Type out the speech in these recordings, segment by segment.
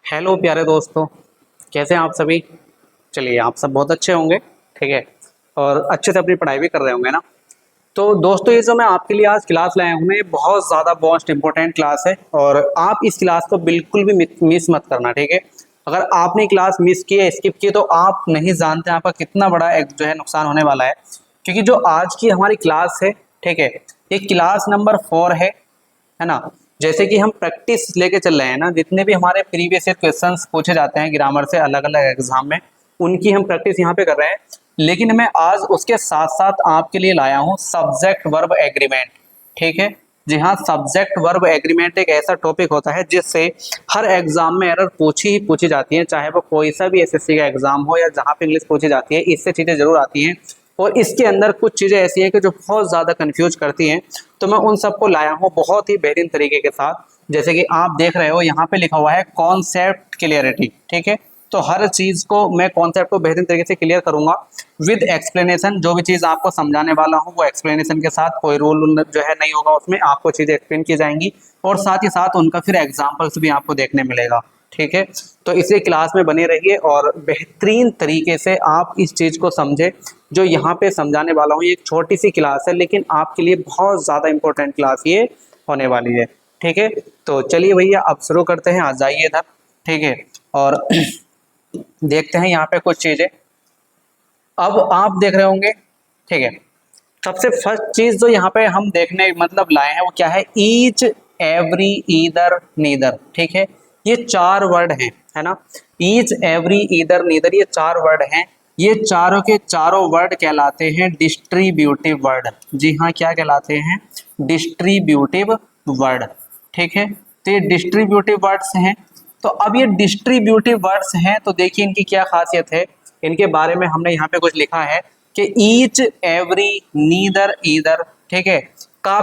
Hello प्यारे दोस्तों, कैसे हैं आप सभी। चलिए, आप सब बहुत अच्छे होंगे। ठीक है। और अच्छे से अपनी पढ़ाई भी कर रहे होंगे ना। तो दोस्तों, ये जो मैं आपके लिए आज क्लास लाया हूँ ना, ये बहुत ज़्यादा मोस्ट इंपॉर्टेंट क्लास है और आप इस क्लास को बिल्कुल भी मिस मत करना। ठीक है। अगर आपने क्लास मिस की है, स्किप की, तो आप नहीं जानते आपका कितना बड़ा एक जो है नुकसान होने वाला है। क्योंकि जो आज की हमारी क्लास है, ठीक है, ये क्लास नंबर 4 है ना। जैसे कि हम प्रैक्टिस लेके चल रहे हैं ना, जितने भी हमारे प्रीवियस ईयर क्वेश्चंस पूछे जाते हैं ग्रामर से अलग अलग एग्जाम में, उनकी हम प्रैक्टिस यहाँ पे कर रहे हैं। लेकिन मैं आज उसके साथ साथ आपके लिए लाया हूँ सब्जेक्ट वर्ब एग्रीमेंट। ठीक है। जी हाँ, सब्जेक्ट वर्ब एग्रीमेंट एक ऐसा टॉपिक होता है जिससे हर एग्जाम में एरर पूछी ही पूछी जाती है, चाहे वो कोई सा भी एसएससी का एग्जाम हो या जहाँ पे इंग्लिश पूछी जाती है, इससे चीज़ें जरूर आती हैं। और इसके अंदर कुछ चीज़ें ऐसी हैं कि जो बहुत ज़्यादा कंफ्यूज करती हैं। तो मैं उन सबको लाया हूँ बहुत ही बेहतरीन तरीके के साथ। जैसे कि आप देख रहे हो यहाँ पे लिखा हुआ है कॉन्सेप्ट क्लियरिटी। ठीक है। तो हर चीज़ को मैं कॉन्सेप्ट को बेहतरीन तरीके से क्लियर करूंगा विद एक्सप्लेनेशन। जो भी चीज़ आपको समझाने वाला हूँ वो एक्सप्लेनेशन के साथ, कोई रूल जो है नहीं होगा उसमें, आपको चीज़ें एक्सप्लेन की जाएंगी और साथ ही साथ उनका फिर एग्जाम्पल्स भी आपको देखने मिलेगा। ठीक है। तो इसी क्लास में बने रहिए और बेहतरीन तरीके से आप इस चीज़ को समझे जो यहाँ पे समझाने वाला हूँ। ये एक छोटी सी क्लास है लेकिन आपके लिए बहुत ज़्यादा इंपॉर्टेंट क्लास ये होने वाली है। ठीक है। तो चलिए भैया, अब शुरू करते हैं। आ जाइए इधर। ठीक है। और देखते हैं यहाँ पे कुछ चीज़ें। अब आप देख रहे होंगे। ठीक है। सबसे फर्स्ट चीज जो यहाँ पे हम देखने मतलब लाए हैं वो क्या है, ईच, एवरी, ईदर, नीदर। ठीक है। ये चार वर्ड हैं, है ना। ईच, एवरी, ईदर, नीदर, ये चार वर्ड हैं। ये चारों के चारों वर्ड कहलाते हैं डिस्ट्रीब्यूटिव वर्ड। जी हाँ, क्या कहलाते हैं, डिस्ट्रीब्यूटिव वर्ड। ठीक है। तो ये डिस्ट्रीब्यूटिव वर्ड्स हैं। तो अब ये डिस्ट्रीब्यूटिव वर्ड्स हैं तो देखिए इनकी क्या खासियत है। इनके बारे में हमने यहाँ पे कुछ लिखा है कि ईच, एवरी, नीदर, ईदर, ठीक है, का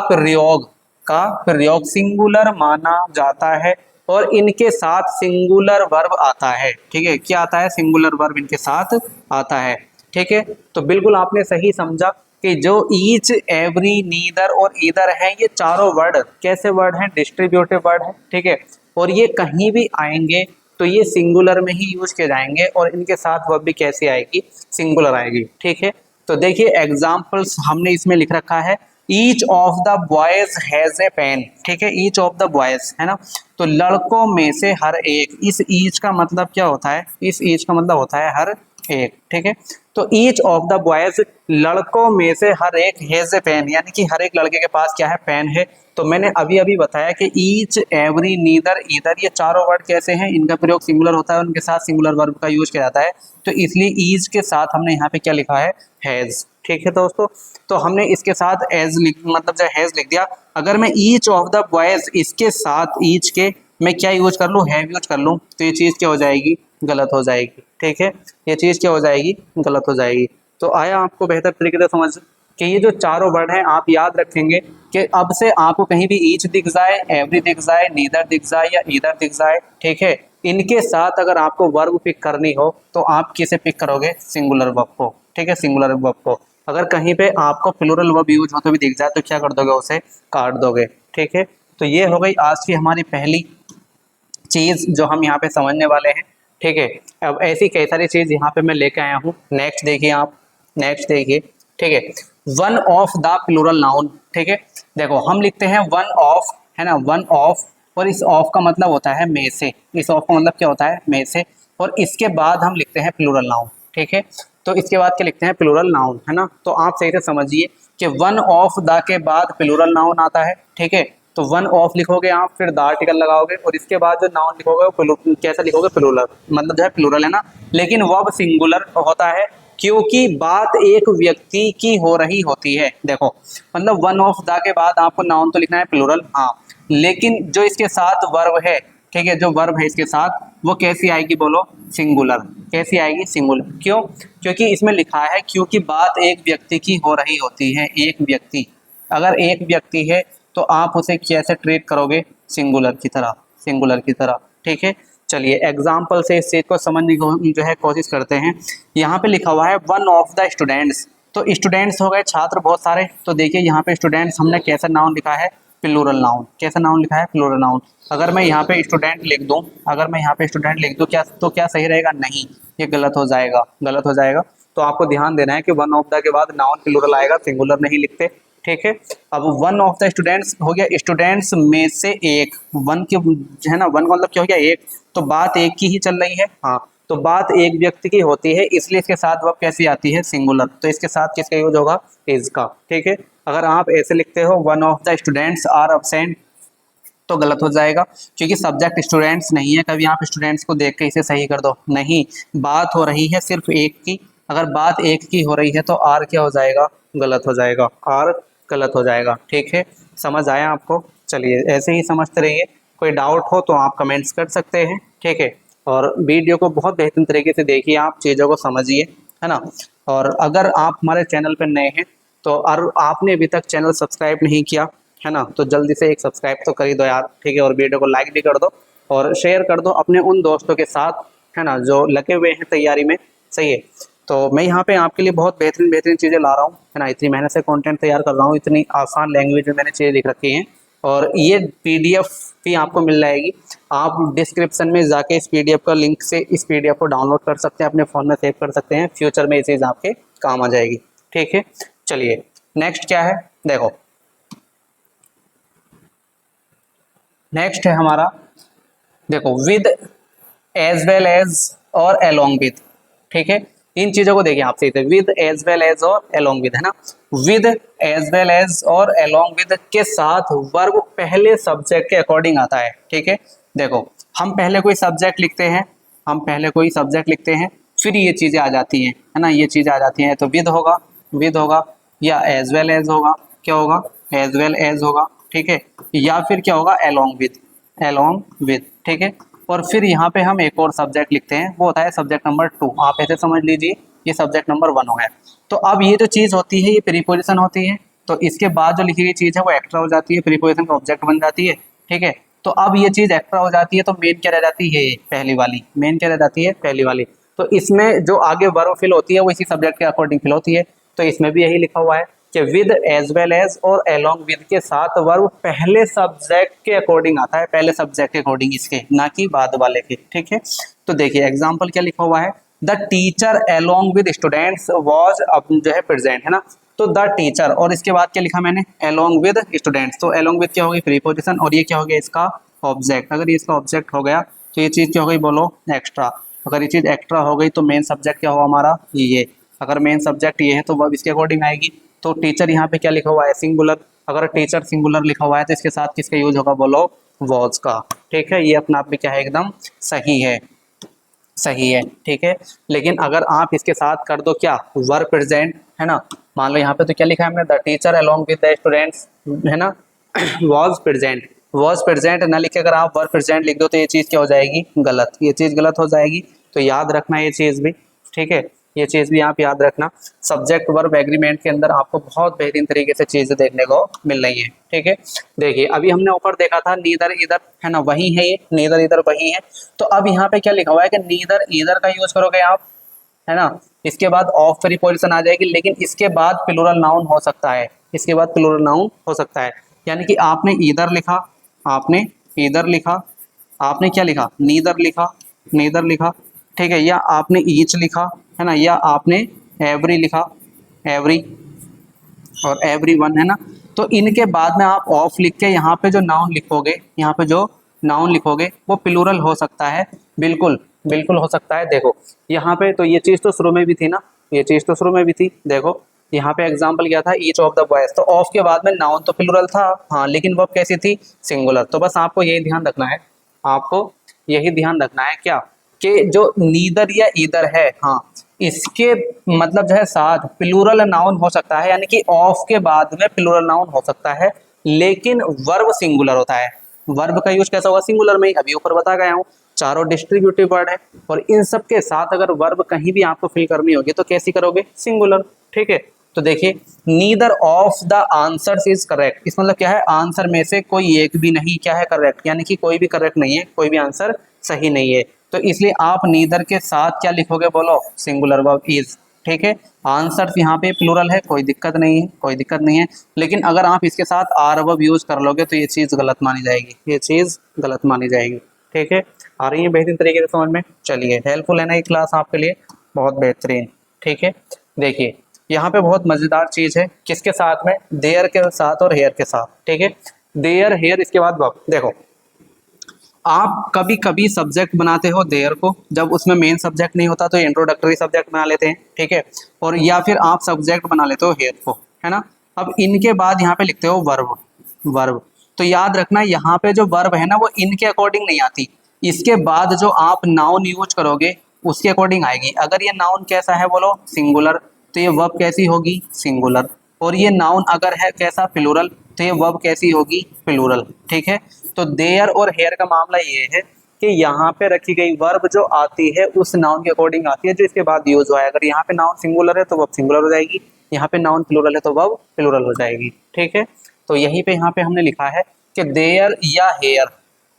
प्रयोग सिंगुलर माना जाता है और इनके साथ सिंगुलर वर्ब आता है। ठीक है। क्या आता है, सिंगुलर वर्ब इनके साथ आता है। ठीक है। तो बिल्कुल आपने सही समझा कि जो ईच, एवरी, नीदर और ईदर है, ये चारों वर्ड कैसे वर्ड हैं, डिस्ट्रीब्यूटिव वर्ड है। ठीक है। और ये कहीं भी आएंगे तो ये सिंगुलर में ही यूज किए जाएंगे और इनके साथ वर्ब भी कैसी आएगी, सिंगुलर आएगी। ठीक है। तो देखिए एग्जाम्पल्स हमने इसमें लिख रखा है। Each of the boys has a pen. ठीक है। ईच ऑफ द बॉयज, है ना। तो लड़कों में से हर एक, इस ईच का मतलब क्या होता है, इस ईच का मतलब होता है हर एक। ठीक है। तो ईच ऑफ द बॉयज, लड़कों में से हर एक, हैज ए पेन, यानी कि हर एक लड़के के पास क्या है, पेन है। तो मैंने अभी अभी बताया कि ईच, एवरी, नीदर, ईदर, ये चारों वर्ड कैसे हैं, इनका प्रयोग सिंगुलर होता है, उनके साथ सिंगुलर वर्ब का यूज किया जाता है। तो इसलिए ईच के साथ हमने यहाँ पे क्या लिखा है, हैज। ठीक है दोस्तों। तो हमने इसके साथ एज मतलब जो हैज लिख दिया। अगर मैं ईच ऑफ द बॉयज, इसके साथ ईच के मैं क्या यूज कर लूँ, हैव यूज कर लूँ, तो ये चीज़ क्या हो जाएगी, गलत हो जाएगी। ठीक है। ये चीज़ क्या हो जाएगी, गलत हो जाएगी। तो आया आपको बेहतर तरीके से समझ कि ये जो चारों वर्ड हैं आप याद रखेंगे कि अब से आपको कहीं भी ईच दिख जाए, एवरी दिख जाए, नीदर दिख जाए या ईदर दिख जाए, ठीक है, इनके साथ अगर आपको वर्ब पिक करनी हो तो आप किसे पिक करोगे, सिंगुलर वर्ब को। ठीक है, सिंगुलर वर्ब को। अगर कहीं पे आपको प्लूरल वर्ब यूज हो तो भी दिख जाए तो क्या कर दोगे, उसे काट दोगे। ठीक है। तो ये हो गई आज की हमारी पहली चीज जो हम यहाँ पे समझने वाले हैं। ठीक है। अब ऐसी कई सारी चीज यहाँ पे मैं लेके आया हूँ। नेक्स्ट देखिए आप, नेक्स्ट देखिए। ठीक है। One of the plural noun. ठीक है। देखो हम लिखते हैं वन ऑफ, है ना, वन ऑफ, और इस ऑफ का मतलब होता है में से। इस ऑफ का मतलब क्या होता है, में से। और इसके बाद हम लिखते हैं प्लूरल नाउन। ठीक है। तो इसके बाद क्या लिखते हैं, प्लूरल नाउन, है ना। तो आप सही से समझिए कि वन ऑफ द के बाद प्लूरल नाउन आता है। ठीक है। तो वन ऑफ लिखोगे आप, फिर द आर्टिकल लगाओगे और इसके बाद जो नाउन लिखोगे वो कैसा लिखोगे, प्लूरल, मतलब जो है प्लूरल, है ना। लेकिन वर्ब सिंगुलर होता है क्योंकि बात एक व्यक्ति की हो रही होती है। देखो मतलब वन ऑफ द के बाद आपको नाउन तो लिखना है प्लूरल, हाँ, लेकिन जो इसके साथ वर्ब है, ठीक है, जो वर्ब है इसके साथ, वो कैसी आएगी बोलो, सिंगुलर। कैसी आएगी, सिंगुलर। क्यों, क्योंकि इसमें लिखा है क्योंकि बात एक व्यक्ति की हो रही होती है। एक व्यक्ति, अगर एक व्यक्ति है तो आप उसे कैसे ट्रीट करोगे, सिंगुलर की तरह, सिंगुलर की तरह। ठीक है। चलिए एग्जाम्पल से इस चीज को समझने की जो है कोशिश करते हैं। यहाँ पे लिखा हुआ है वन ऑफ द स्टूडेंट्स। तो स्टूडेंट्स हो गए छात्र बहुत सारे। तो देखिए यहाँ पे स्टूडेंट्स हमने कैसा नाउन लिखा है, प्लूरल नाउन। कैसा नाउन लिखा है? Plural noun. अगर मैं यहाँ पे स्टूडेंट लिख दूँ, अगर मैं यहाँ पे स्टूडेंट लिख दूँ क्या, तो क्या सही रहेगा? नहीं, ये गलत हो जाएगा, गलत हो जाएगा। तो आपको ध्यान देना है कि वन ऑफ द के बाद नाउन प्लूरल आएगा, सिंगुलर नहीं लिखते, ठीक है। अब वन ऑफ द स्टूडेंट्स हो गया स्टूडेंट्स में से एक, वन के है ना, वन का मतलब क्या हो गया? एक। तो बात एक की ही चल रही है, हाँ, तो बात एक व्यक्ति की होती है, इसलिए इसके साथ वर्ब कैसी आती है? सिंगुलर। तो इसके साथ किसका यूज होगा? इज का, ठीक है। अगर आप ऐसे लिखते हो one of the students are absent, तो गलत हो जाएगा, क्योंकि सब्जेक्ट स्टूडेंट्स नहीं है। कभी आप स्टूडेंट्स को देख के इसे सही कर दो, नहीं, बात हो रही है सिर्फ एक की। अगर बात एक की हो रही है तो आर क्या हो जाएगा? गलत हो जाएगा, आर गलत हो जाएगा, ठीक है। समझ आया आपको? चलिए ऐसे ही समझते रहिए, कोई डाउट हो तो आप कमेंट्स कर सकते हैं, ठीक है। और वीडियो को बहुत बेहतरीन तरीके से देखिए, आप चीज़ों को समझिए, है ना। और अगर आप हमारे चैनल पर नए हैं तो और आपने अभी तक चैनल सब्सक्राइब नहीं किया है ना, तो जल्दी से एक सब्सक्राइब तो कर ही दो यार, ठीक है। और वीडियो को लाइक भी कर दो और शेयर कर दो अपने उन दोस्तों के साथ, है ना, जो लगे हुए हैं तैयारी में, सही है। तो मैं यहाँ पे आपके लिए बहुत बेहतरीन बेहतरीन चीज़ें ला रहा हूँ, है ना, इतनी मेहनत से कंटेंट तैयार कर रहा हूँ, इतनी आसान लैंग्वेज में मैंने चीज़ें लिख रखी हैं। और ये PDF भी आपको मिल जाएगी, आप डिस्क्रिप्शन में जाके इस PDF का लिंक से इस PDF को डाउनलोड कर सकते हैं, अपने फ़ोन में सेव कर सकते हैं, फ्यूचर में ये चीज़ आपके काम आ जाएगी, ठीक है। चलिए नेक्स्ट क्या है, देखो नेक्स्ट है हमारा, देखो विद, एज वेल एज और अलोंग विद, ठीक है। इन चीजों को देखिए आप सही से, विद, एज वेल एज और अलोंग विद, है ना। विद, एज वेल एज और अलोंग विद के साथ वर्ब पहले सब्जेक्ट के अकॉर्डिंग आता है, ठीक है। देखो हम पहले कोई सब्जेक्ट लिखते हैं, हम पहले कोई सब्जेक्ट लिखते हैं, फिर ये चीजें आ जाती हैं, है ना, ये चीजें आ जाती हैं। तो विद होगा, विद होगा, या एज वेल एज होगा, क्या होगा? एज वेल एज होगा, ठीक है। या फिर क्या होगा? अलोंग विद, अलोंग विद, ठीक है। और फिर यहाँ पे हम एक और सब्जेक्ट लिखते हैं, वो होता है सब्जेक्ट नंबर 2। आप ऐसे समझ लीजिए ये सब्जेक्ट नंबर 1 हो गया। तो अब ये जो चीज़ होती है ये प्रीपोजिशन होती है, तो इसके बाद जो लिखी गई चीज़ है वो एक्स्ट्रा हो जाती है, प्रीपोजिशन का ऑब्जेक्ट बन जाती है, ठीक है। तो अब ये चीज़ एक्स्ट्रा हो जाती है, तो मेन क्या रह जाती है? पहली वाली, मेन क्या रह जाती है? पहली वाली। तो इसमें जो आगे वर्ब फिल होती है वो इसी सब्जेक्ट के अकॉर्डिंग फिल होती है। तो इसमें भी यही लिखा हुआ है कि विद, एज वेल एज और अलोंग विद के साथ वर्ब पहले सब्जेक्ट के अकॉर्डिंग आता है, पहले सब्जेक्ट के अकॉर्डिंग इसके, ना कि बाद वाले के, ठीक है। तो देखिए एग्जांपल क्या लिखा हुआ है, the teacher along with students was, अब जो है प्रेजेंट, है ना। तो द टीचर और इसके बाद क्या लिखा मैंने? Along with students. तो अलोंग विद क्या होगी? प्रीपोजिशन, और ये क्या हो गया? इसका ऑब्जेक्ट। अगर ये इसका ऑब्जेक्ट हो गया तो ये चीज़ क्या हो गई? बोलो, एक्स्ट्रा। अगर ये चीज़ एक्स्ट्रा हो गई तो मेन सब्जेक्ट क्या होगा हमारा? ये। अगर मेन सब्जेक्ट ये है तो वर्ब इसके अकॉर्डिंग आएगी। तो टीचर यहाँ पे क्या लिखा हुआ है? सिंगुलर। अगर टीचर सिंगुलर लिखा हुआ है तो इसके साथ किसका यूज होगा? बोलो, वॉज का, ठीक है। ये अपना आप में क्या है? एकदम सही है, सही है, ठीक है। लेकिन अगर आप इसके साथ कर दो क्या? वर्ब प्रेजेंट, है ना। मान लो यहाँ पे तो क्या लिखा है हमने? The teacher along with the students, है ना, वॉज प्रेजेंट। वॉज प्रेजेंट ना लिखे अगर आप वर्ब प्रेजेंट लिख दो तो ये चीज़ क्या हो जाएगी? गलत। ये चीज़ गलत हो जाएगी, तो याद रखना ये चीज़ भी, ठीक है। ये चीज़ भी आप याद रखना। सब्जेक्ट वर्ब एग्रीमेंट के अंदर आपको बहुत बेहतरीन तरीके से चीज़ें देखने को मिल रही है, ठीक है। देखिए अभी हमने ऊपर देखा था नीदर इधर, है ना, वही है ये, नीदर इधर वही है। तो अब यहाँ पे क्या लिखा हुआ है कि नीदर इधर का यूज करोगे आप, है ना। इसके बाद ऑफ प्रीपोजिशन आ जाएगी, लेकिन इसके बाद प्लूरल नाउन हो सकता है, इसके बाद प्लूरल नाउन हो सकता है। यानी कि आपने इधर लिखा, आपने इधर लिखा, आपने क्या लिखा? नीदर लिखा, नीदर लिखा, ठीक है, या आपने ईच लिखा, है ना, या आपने एवरी लिखा, एवरी और एवरी वन, है ना। तो इनके बाद में आप ऑफ लिख के यहाँ पे जो नाउन लिखोगे, यहाँ पे जो नाउन लिखोगे वो प्लूरल हो सकता है, बिल्कुल बिल्कुल हो सकता है। देखो यहाँ पे तो ये चीज़ तो शुरू में भी थी ना, ये चीज़ तो शुरू में भी थी। देखो यहाँ पे एग्जाम्पल क्या था? Each of the boys. तो ऑफ के बाद में नाउन तो प्लूरल था, हाँ, लेकिन वो कैसी थी? सिंगुलर। तो बस आपको यही ध्यान रखना है, आपको यही ध्यान रखना है क्या, कि जो नीदर या ईदर है, हाँ, इसके मतलब जो है साथ प्लूरल नाउन हो सकता है, यानी कि ऑफ के बाद में प्लूरल नाउन हो सकता है, लेकिन वर्ब सिंगुलर होता है। वर्ब का यूज कैसा होगा? सिंगुलर में, अभी ऊपर बता गया हूँ, चारों डिस्ट्रीब्यूटिव वर्ड है, और इन सब के साथ अगर वर्ब कहीं भी आपको फिल करनी होगी तो कैसी करोगे? सिंगुलर, ठीक है। तो देखिए neither of the answers is correct, इस मतलब क्या है? आंसर में से कोई एक भी नहीं क्या है? करेक्ट, यानी कि कोई भी करेक्ट नहीं है, कोई भी आंसर सही नहीं है। तो इसलिए आप नीदर के साथ क्या लिखोगे? बोलो, सिंगुलर वर्ब इज, ठीक है। आंसर यहाँ पे प्लूरल है, कोई दिक्कत नहीं है, कोई दिक्कत नहीं है। लेकिन अगर आप इसके साथ आर वर्ब यूज कर लोगे तो ये चीज़ गलत मानी जाएगी, ये चीज़ गलत मानी जाएगी। ठीक है, आ रही है बेहतरीन तरीके से समझ में? चलिए, हेल्पफुल है ना ये क्लास आपके लिए? बहुत बेहतरीन। ठीक है, देखिए यहाँ पे बहुत मज़ेदार चीज़ है, किसके साथ में? देयर के साथ और हेयर के साथ। ठीक है, देयर हेयर इसके बाद वर्ब। देखो, आप कभी कभी सब्जेक्ट बनाते हो देयर को, जब उसमें मेन सब्जेक्ट नहीं होता तो इंट्रोडक्टरी सब्जेक्ट बना लेते हैं। ठीक है, और या फिर आप सब्जेक्ट बना लेते हो हेयर को, है ना। अब इनके बाद यहाँ पे लिखते हो वर्ब, वर्ब। तो याद रखना यहाँ पे जो वर्ब है ना वो इनके अकॉर्डिंग नहीं आती, इसके बाद जो आप नाउन यूज करोगे उसके अकॉर्डिंग आएगी। अगर ये नाउन कैसा है बोलो? सिंगुलर, तो ये वर्ब कैसी होगी? सिंगुलर। और ये नाउन अगर है कैसा? प्लूरल, तो ये वर्ब कैसी होगी? प्लूरल। ठीक है, तो देयर और हेयर का मामला ये है कि यहाँ पे रखी गई वर्ब जो आती है उस नाउन के अकॉर्डिंग आती है जो इसके बाद यूज हुआ है। अगर यहाँ पे नाउन सिंगुलर है तो वर्ब सिंगुलर हो जाएगी, यहाँ पे नाउन प्लूरल है तो वर्ब प्लूरल हो जाएगी। ठीक है, तो यहीं पे यहाँ पे हमने लिखा है कि देयर या हेयर,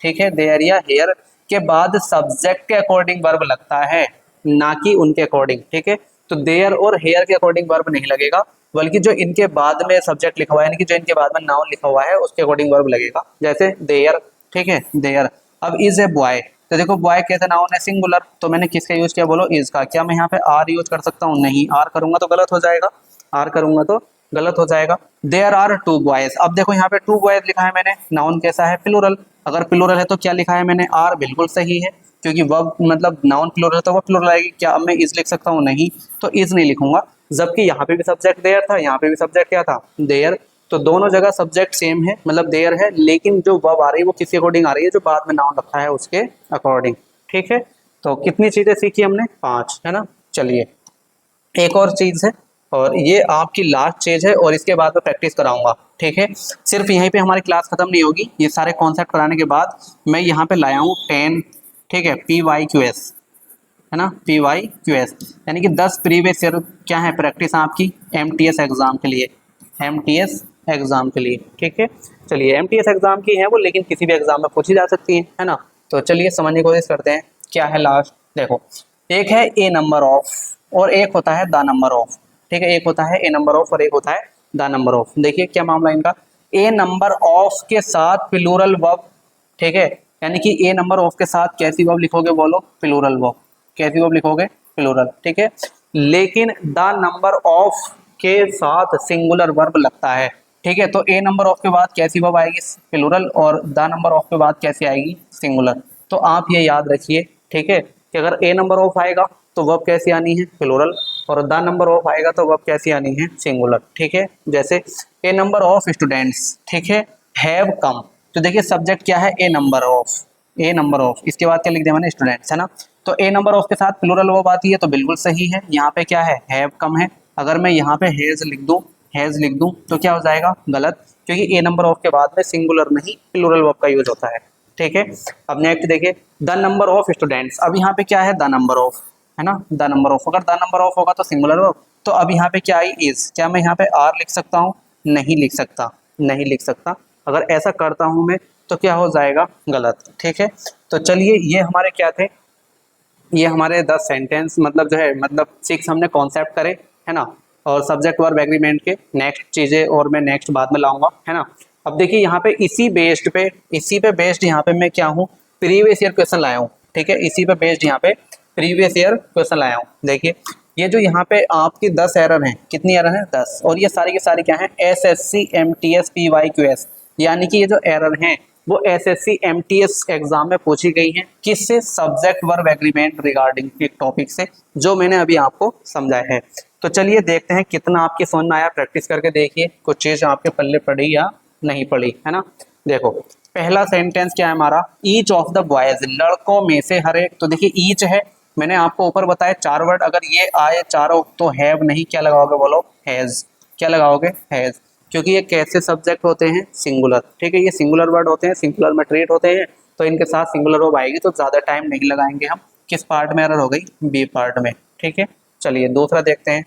ठीक है, देयर या हेयर के बाद सब्जेक्ट के अकॉर्डिंग वर्ब लगता है, ना कि उनके अकॉर्डिंग। ठीक है, तो देयर और हेयर के अकॉर्डिंग वर्ब नहीं लगेगा, बल्कि जो इनके बाद में सब्जेक्ट लिखा हुआ है, यानी कि जो इनके बाद में नाउन लिखा हुआ है उसके अकॉर्डिंग वर्ब लगेगा। जैसे देयर, ठीक है, देयर। अब इज ए बॉय, तो देखो बॉय कैसे नाउन है? सिंगुलर, तो मैंने किसका यूज किया बोलो? इज का। क्या मैं यहाँ पे आर यूज कर सकता हूँ? नहीं, आर करूंगा तो गलत हो जाएगा, आर करूंगा तो गलत हो जाएगा। देयर आर टू बॉयज, अब देखो यहाँ पे टू बॉयज लिखा है मैंने, नाउन कैसा है? प्लूरल। अगर प्लूरल है तो क्या लिखा है मैंने? आर, बिल्कुल सही है, क्योंकि वर्ब मतलब नाउन प्लूरल है तो वो प्लूरल आएगी। क्या अब मैं इज लिख सकता हूँ? नहीं, तो इज नहीं लिखूंगा। जबकि यहाँ पे भी सब्जेक्ट देयर था, यहाँ पे भी सब्जेक्ट क्या था? देयर। तो दोनों जगह सब्जेक्ट सेम है, मतलब देयर है, लेकिन जो वर्ब आ रही है वो किसके अकॉर्डिंग आ रही है? जो बाद में नाउन रखा है उसके अकॉर्डिंग। ठीक है, तो कितनी चीजें सीखी हमने? 5, है ना। चलिए, एक और चीज है और ये आपकी लास्ट चीज है और इसके बाद मैं प्रैक्टिस कराऊंगा। ठीक है, सिर्फ यहीं पे हमारी क्लास खत्म नहीं होगी, ये सारे कॉन्सेप्ट कराने के बाद मैं यहाँ पे लाया हूँ 10, ठीक है, PYQS, है ना, PYQS, यानी कि 10 प्रीवियस ईयर क्या है? प्रैक्टिस आपकी MTS एग्जाम के लिए, MTS एग्जाम के लिए। ठीक है, चलिए, MTS एग्जाम की है वो, लेकिन किसी भी एग्जाम में पूछी जा सकती है ना। तो चलिए समझने की कोशिश करते हैं क्या है लास्ट। देखो, एक है ए नंबर ऑफ और एक होता है द नंबर ऑफ। ठीक है, एक होता है ए नंबर ऑफ और एक होता है द नंबर ऑफ। देखिए क्या मामला इनका, ए नंबर ऑफ के साथ प्लूरल वर्ब। ठीक है, यानी कि ए नंबर ऑफ के साथ कैसी वर्ब लिखोगे बोलो? Plural verb. कैसी वर्ब लिखोगे? प्लूरल। ठीक है, लेकिन द नंबर ऑफ के साथ सिंगुलर वर्ब लगता है। ठीक है, तो ए नंबर ऑफ के बाद कैसी वर्ब आएगी? प्लूरल, और द नंबर ऑफ के बाद कैसी आएगी? सिंगुलर। तो आप ये याद रखिए, ठीक है, कि अगर ए नंबर ऑफ आएगा तो वर्ब कैसी आनी है? प्लूरल, और द नंबर ऑफ आएगा तो वर्ब कैसी आनी है? सिंगुलर। ठीक है, जैसे ए नंबर ऑफ स्टूडेंट्स, ठीक है, हैव कम। तो देखिए सब्जेक्ट क्या है? A number of, a number of, इसके बाद क्या लिख दिया मैंने? स्टूडेंट्स, है ना। तो ए नंबर ऑफ के साथ प्लूरल वर्ब आती है तो बिल्कुल सही है। यहाँ पे क्या है? हैव कम है। अगर मैं यहाँ पे हैज लिख दूं, हैज लिख दूं तो क्या हो जाएगा? गलत, क्योंकि ए नंबर ऑफ के बाद में सिंगुलर नहीं प्लूरल वर्ब का यूज होता है। ठीक है, अब नेक्स्ट देखिए, द नंबर ऑफ स्टूडेंट्स। अब यहाँ पे क्या है? द नंबर ऑफ, है ना, द नंबर ऑफ। अगर द नंबर ऑफ होगा तो सिंगुलर वर्ब, तो अब यहाँ पे क्या आई? इज। क्या मैं यहाँ पे आर लिख सकता हूँ? नहीं लिख सकता, नहीं लिख सकता। अगर ऐसा करता हूँ मैं तो क्या हो जाएगा? गलत। ठीक है, तो चलिए, ये हमारे क्या थे? ये हमारे 10 सेंटेंस मतलब जो है, मतलब 6 हमने कॉन्सेप्ट करे, है ना, और सब्जेक्ट वर्ब एग्रीमेंट के नेक्स्ट चीज़ें और मैं नेक्स्ट बाद में लाऊंगा, है ना। अब देखिए यहाँ पे इसी पे बेस्ड यहाँ पे मैं क्या हूँ? प्रीवियस ईयर क्वेश्चन लाया हूँ। ठीक है, इसी पे बेस्ड यहाँ पे प्रीवियस ईयर क्वेश्चन लाया हूँ। देखिए, ये जो यहाँ पे आपकी 10 एरर हैं, कितनी एरर हैं? 10, और ये सारी की सारी क्या है? SSC MTS PYQS, यानी कि ये जो एरर हैं वो SSC MTS एग्जाम में पूछी गई हैं। किससे? सब्जेक्ट वर्ब एग्रीमेंट रिगार्डिंग एक टॉपिक से, जो मैंने अभी आपको समझाया है। तो चलिए देखते हैं कितना आपके समझ में आया। प्रैक्टिस करके देखिए कुछ चीज़ आपके पल्ले पड़ी या नहीं पड़ी, है ना। देखो, पहला सेंटेंस क्या है हमारा? ईच ऑफ द बॉयज, लड़कों में से हर एक। तो देखिए ईच है, मैंने आपको ऊपर बताया 4 वर्ड, अगर ये आए चारों तो हैव नहीं, क्या लगाओगे बोलो? हैज। क्या लगाओगे? हैज, क्योंकि ये कैसे सब्जेक्ट होते हैं? सिंगुलर। ठीक है, ये सिंगुलर वर्ड होते हैं, सिंगुलर में ट्रीट होते हैं, तो इनके साथ सिंगुलर वर्ब आएगी। तो ज़्यादा टाइम नहीं लगाएंगे हम। किस पार्ट में एरर हो गई? बी पार्ट में। ठीक है, चलिए दूसरा देखते हैं।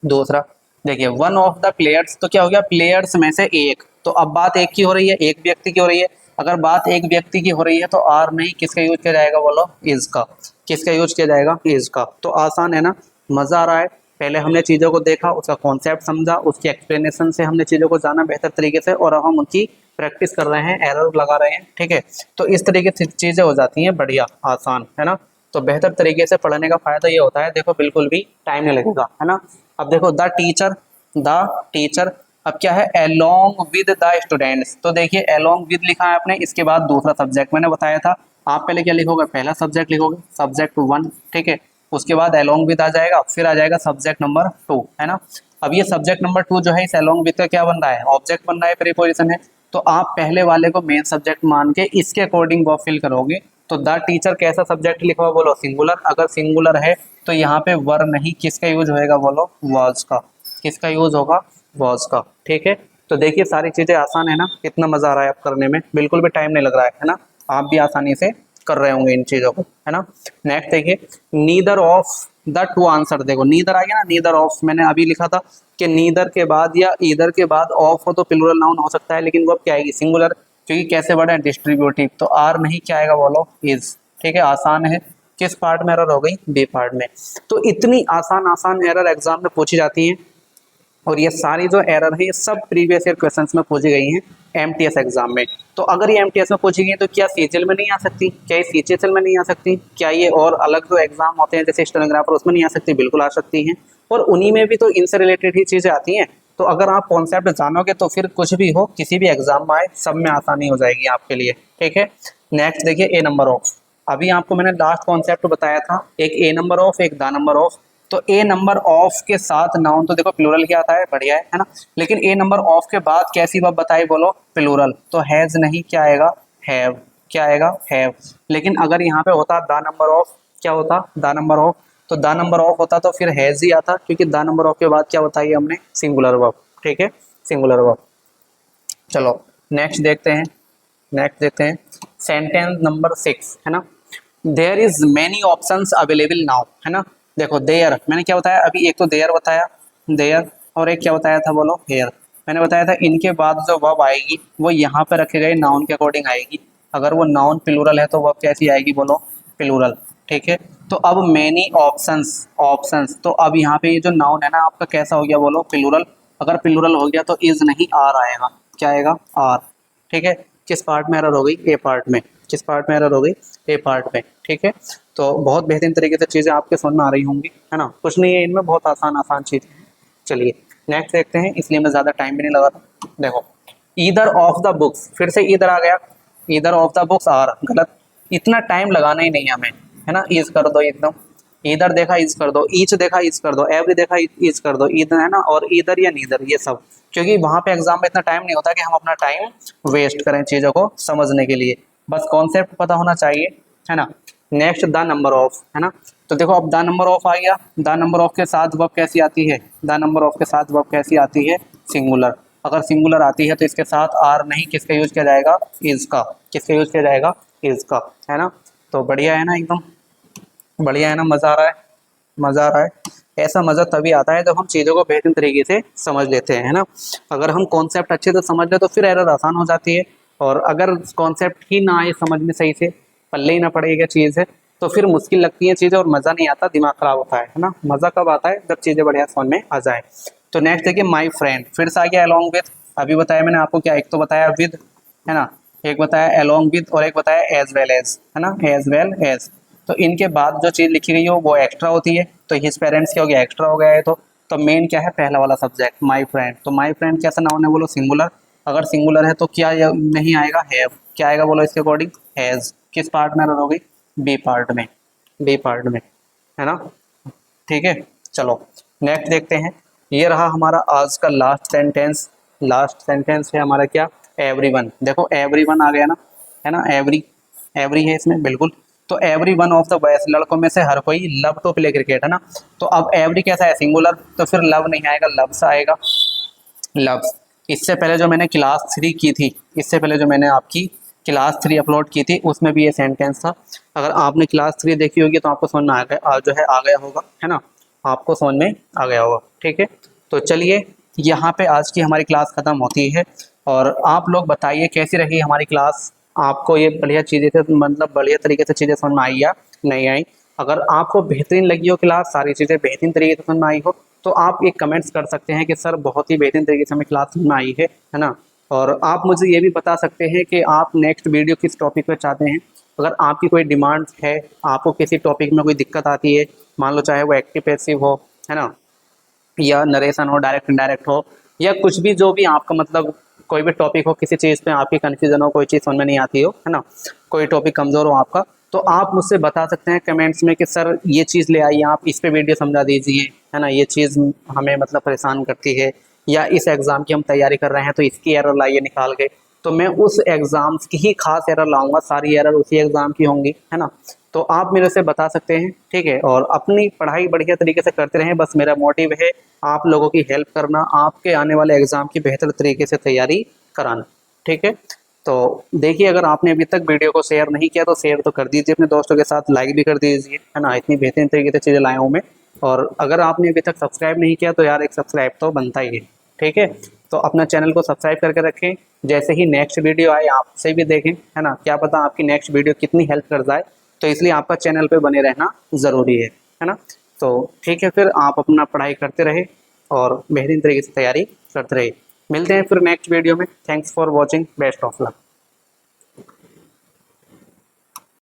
दूसरा देखिए, वन ऑफ द प्लेयर्स, तो क्या हो गया? प्लेयर्स में से एक। तो अब बात एक की हो रही है, एक व्यक्ति की हो रही है। अगर बात एक व्यक्ति की हो रही है तो आर नहीं, किसका यूज किया जाएगा बोलो? इज का। किसका यूज किया जाएगा? इज का। तो आसान है ना, मज़ा आ रहा है? पहले हमने चीज़ों को देखा, उसका कॉन्सेप्ट समझा, उसकी एक्सप्लेनेशन से हमने चीज़ों को जाना बेहतर तरीके से, और अब हम उनकी प्रैक्टिस कर रहे हैं, एरर लगा रहे हैं, ठीक है। तो इस तरीके से चीज़ें हो जाती हैं बढ़िया आसान, है ना। तो बेहतर तरीके से पढ़ने का फ़ायदा ये होता है, देखो बिल्कुल भी टाइम नहीं लगेगा, है ना। अब देखो द टीचर अब क्या है, अलोंग विद द स्टूडेंट्स। तो देखिए अलोंग विद लिखा है आपने, इसके बाद दूसरा सब्जेक्ट मैंने बताया था, आप पहले क्या लिखोगे, पहला सब्जेक्ट लिखोगे, सब्जेक्ट 1, ठीक है। उसके बाद अलोंग विद आ जाएगा, फिर आ जाएगा सब्जेक्ट नंबर 2, है ना। अब ये सब्जेक्ट नंबर 2 जो है, इस अलोंग विद का क्या बन रहा है, ऑब्जेक्ट बन रहा है, प्रीपोजिशन है। तो आप पहले वाले को मेन सब्जेक्ट मान के इसके अकॉर्डिंग वर्ब फिल करोगे। तो द टीचर कैसा सब्जेक्ट लिखा हुआ, बोलो सिंगुलर। अगर सिंगुलर है तो यहाँ पे वर नहीं, किसका यूज होएगा, बोलो वाज का। किसका यूज होगा, वाज का, ठीक है। तो देखिए सारी चीजें आसान है ना, कितना मजा आ रहा है आप करने में, बिल्कुल भी टाइम नहीं लग रहा है ना। आप भी आसानी से कर रहे होंगे इन चीजों को, है ना। नेक्स्ट देखिए, neither of the two answer. देखो नीदर आ गया ना, नीदर ऑफ मैंने अभी लिखा था कि नीदर के बाद या ईदर के बाद ऑफ हो तो प्लूरल नाउन हो सकता है, लेकिन वो अब क्या आएगी, सिंगुलर, क्योंकि कैसे वर्ड है, डिस्ट्रीब्यूटिव। तो आर नहीं, क्या आएगा, बोलो इज, ठीक है। आसान है। किस पार्ट में एरर हो गई, बी पार्ट में। तो इतनी आसान आसान एरर एग्जाम में पूछी जाती है, और ये सारी जो एरर है ये सब प्रीवियस ईयर क्वेश्चंस में पूछी गई हैं एमटीएस एग्जाम में। तो अगर ये एमटीएस में पूछी गई तो क्या सीएचएल में नहीं आ सकती, क्या ये सीएचएल में नहीं आ सकती, क्या ये और अलग जो एग्जाम होते हैं जैसे स्टेनोग्राफर उसमें नहीं आ सकती, बिल्कुल आ सकती हैं। और उन्हीं में भी तो इनसे रिलेटेड ही चीज़ें आती हैं। तो अगर आप कॉन्सेप्ट जानोगे तो फिर कुछ भी हो, किसी भी एग्जाम में आए, सब में आसानी हो जाएगी आपके लिए, ठीक है। नेक्स्ट देखिए, ए नंबर ऑफ। अभी आपको मैंने लास्ट कॉन्सेप्ट बताया था, एक ए नंबर ऑफ, एक द नंबर ऑफ। तो ए नंबर ऑफ के साथ नाउन तो देखो प्लूरल क्या आता है, बढ़िया है ना। लेकिन ए नंबर ऑफ के बाद कैसी वर्ब बताई, बोलो प्लूरल। तो हैज नहीं, क्या आएगा, हैव, क्या आएगा, हैव। लेकिन अगर यहाँ पे होता द नंबर ऑफ, क्या होता, द नंबर ऑफ, तो द नंबर ऑफ होता तो फिर हैज ही आता, क्योंकि द नंबर ऑफ के बाद क्या बताई हमने, सिंगुलर वर्ब, ठीक है, सिंगुलर वर्ब। चलो नेक्स्ट देखते हैं, सेंटेंस नंबर 6, है ना। There is many options available now, है ना। देखो देयर मैंने क्या बताया अभी, एक तो देयर बताया, देयर, और एक क्या बताया था, बोलो हेयर। मैंने बताया था इनके बाद जो वर्ब आएगी वो यहाँ पे रखे गए नाउन के अकॉर्डिंग आएगी। अगर वो नाउन प्लूरल है तो वर्ब कैसी आएगी, बोलो प्लूरल, ठीक है। तो अब मेनी ऑप्शंस, तो अब यहाँ पे ये जो नाउन है ना आपका कैसा हो गया, बोलो प्लूरल। अगर प्लूरल हो गया तो इज नहीं, आर आएगा, क्या आएगा, आर, ठीक है। किस पार्ट में एरर हो गई, ए पार्ट में। किस पार्ट में एरर हो गई, ए पार्ट में, ठीक है। तो बहुत बेहतरीन तरीके से चीज़ें आपके समझ में आ रही होंगी, है ना। कुछ नहीं है इनमें, बहुत आसान आसान चीज़ें हैं। चलिए नेक्स्ट देखते हैं, इसलिए मैं ज़्यादा टाइम भी नहीं लगा था। देखो ईदर ऑफ द बुक्स, फिर से ईदर आ गया, either of the books are, गलत। इतना टाइम लगाना ही नहीं हमें, है ना। ईज कर दो एकदम, ईदर देखा ईज कर दो, ईच देखा ईज कर दो, एवरी देखा ईज कर दो, ईदर है ना, और ईदर या नीदर, ये सब। क्योंकि वहाँ पे एग्जाम में इतना टाइम नहीं होता कि हम अपना टाइम वेस्ट करें चीज़ों को समझने के लिए, बस कॉन्सेप्ट पता होना चाहिए, है ना। नेक्स्ट द नंबर ऑफ, है ना। तो देखो अब द नंबर ऑफ आ गया, द नंबर ऑफ के साथ वर्ब कैसी आती है, द नंबर ऑफ के साथ वर्ब कैसी आती है, सिंगुलर। अगर सिंगुलर आती है तो इसके साथ आर नहीं, किसका यूज किया जाएगा, इज का। किसका यूज किया जाएगा, इज का, है ना। तो बढ़िया है ना, एकदम बढ़िया है ना, मज़ा आ रहा है, मज़ा आ रहा है। ऐसा मज़ा तभी आता है जब हम चीज़ों को बेहतरीन तरीके से समझ लेते हैं, है ना। अगर हम कॉन्सेप्ट अच्छे से समझ ले तो फिर एरर आसान हो जाती है, और अगर कॉन्सेप्ट ही ना आए समझ में सही से, पल्ले ही ना पड़ेगा चीज़ है, तो फिर मुश्किल लगती है चीज़ें और मज़ा नहीं आता, दिमाग खराब होता है ना। मज़ा कब आता है, जब चीज़ें बढ़िया समझ में आ जाए। तो नेक्स्ट देखिए, माई फ्रेंड, फिर से आ गया अलॉन्ग विथ। अभी बताया मैंने आपको क्या, एक तो बताया विद, है ना, एक बताया अलॉन्ग विथ, और एक बताया एज वेल एज, है ना, एज वेल एज। तो इनके बाद जो चीज़ लिखी गई हो वो एक्स्ट्रा होती है, तो हिज पेरेंट्स क्या हो गया, एक्स्ट्रा हो गया है। तो मेन क्या है, पहला वाला सब्जेक्ट माई फ्रेंड। तो माई फ्रेंड कैसा नाउन है, बोलो सिंगुलर। अगर सिंगुलर है तो क्या नहीं आएगा, हैव, क्या आएगा, बोलो इसके अकॉर्डिंग, हैज़। किस पार्ट में एरर हो गई, बी पार्ट में, बी पार्ट में, है ना, ठीक है। चलो नेक्स्ट देखते हैं, ये रहा हमारा आज का लास्ट सेंटेंस। लास्ट सेंटेंस है हमारा क्या, एवरीवन। देखो एवरीवन आ गया ना, है ना, एवरी, एवरी है इसमें बिल्कुल। तो every one of the boys, लड़कों में से हर कोई लव टू प्ले क्रिकेट, है ना। तो अब एवरी कैसा है, सिंगुलर, तो फिर लव नहीं आएगा, लव्स आएगा, लव्स। इससे पहले जो मैंने क्लास 3 की थी, इससे पहले जो मैंने आपकी क्लास 3 अपलोड की थी उसमें भी ये सेंटेंस था। अगर आपने क्लास 3 देखी होगी तो आपको समझ में आ गया, जो है आ गया होगा, है ना, आपको समझ में आ गया होगा, ठीक है। तो चलिए यहाँ पे आज की हमारी क्लास ख़त्म होती है, और आप लोग बताइए कैसी रही हमारी क्लास, आपको ये बढ़िया चीज़ें से, मतलब बढ़िया तरीके से चीज़ें समझ में आई या नहीं आई। अगर आपको बेहतरीन लगी हो क्लास, सारी चीज़ें बेहतरीन तरीके से समझ में आई हो, तो आप एक कमेंट्स कर सकते हैं कि सर बहुत ही बेहतरीन तरीके से हमें क्लास समझ में आई है ना। और आप मुझे ये भी बता सकते हैं कि आप नेक्स्ट वीडियो किस टॉपिक पर चाहते हैं। अगर आपकी कोई डिमांड है, आपको किसी टॉपिक में कोई दिक्कत आती है, मान लो चाहे वो एक्टिव पैसिव हो, है ना, या नरेशन हो, डायरेक्ट इनडायरेक्ट हो, या कुछ भी जो भी आपका मतलब कोई भी टॉपिक हो, किसी चीज़ पे आपकी कन्फ्यूजन हो, कोई चीज़ समझ में नहीं आती हो, है ना, कोई टॉपिक कमज़ोर हो आपका, तो आप मुझसे बता सकते हैं कमेंट्स में कि सर ये चीज़ ले आइए, आप इस पे वीडियो समझा दीजिए, है ना, ये चीज़ हमें मतलब परेशान करती है, या इस एग्ज़ाम की हम तैयारी कर रहे हैं तो इसकी एरर लाइए निकाल के। तो मैं उस एग्ज़ाम की ही खास एरर लाऊंगा, सारी एरर उसी एग्ज़ाम की होंगी, है ना। तो आप मेरे से बता सकते हैं, ठीक है। और अपनी पढ़ाई बढ़िया तरीके से करते रहें, बस मेरा मोटिव है आप लोगों की हेल्प करना, आपके आने वाले एग्ज़ाम की बेहतर तरीके से तैयारी कराना, ठीक है। तो देखिए, अगर आपने अभी तक वीडियो को शेयर नहीं किया तो शेयर तो कर दीजिए अपने दोस्तों के साथ, लाइक भी कर दीजिए, है ना, इतनी बेहतरीन तरीके से चीज़ें लाया हूँ मैं। और अगर आपने अभी तक सब्सक्राइब नहीं किया तो यार एक सब्सक्राइब तो बनता ही है, ठीक है। तो अपना चैनल को सब्सक्राइब करके रखें, जैसे ही नेक्स्ट वीडियो आए आपसे भी देखें, है ना, क्या पता आपकी नेक्स्ट वीडियो कितनी हेल्प कर जाए, तो इसलिए आपका चैनल पे बने रहना ज़रूरी है ना। तो ठीक है, फिर आप अपना पढ़ाई करते रहे और बेहतरीन तरीके से तैयारी करते रहे। मिलते हैं फिर नेक्स्ट वीडियो में। Thanks for watching, best of luck.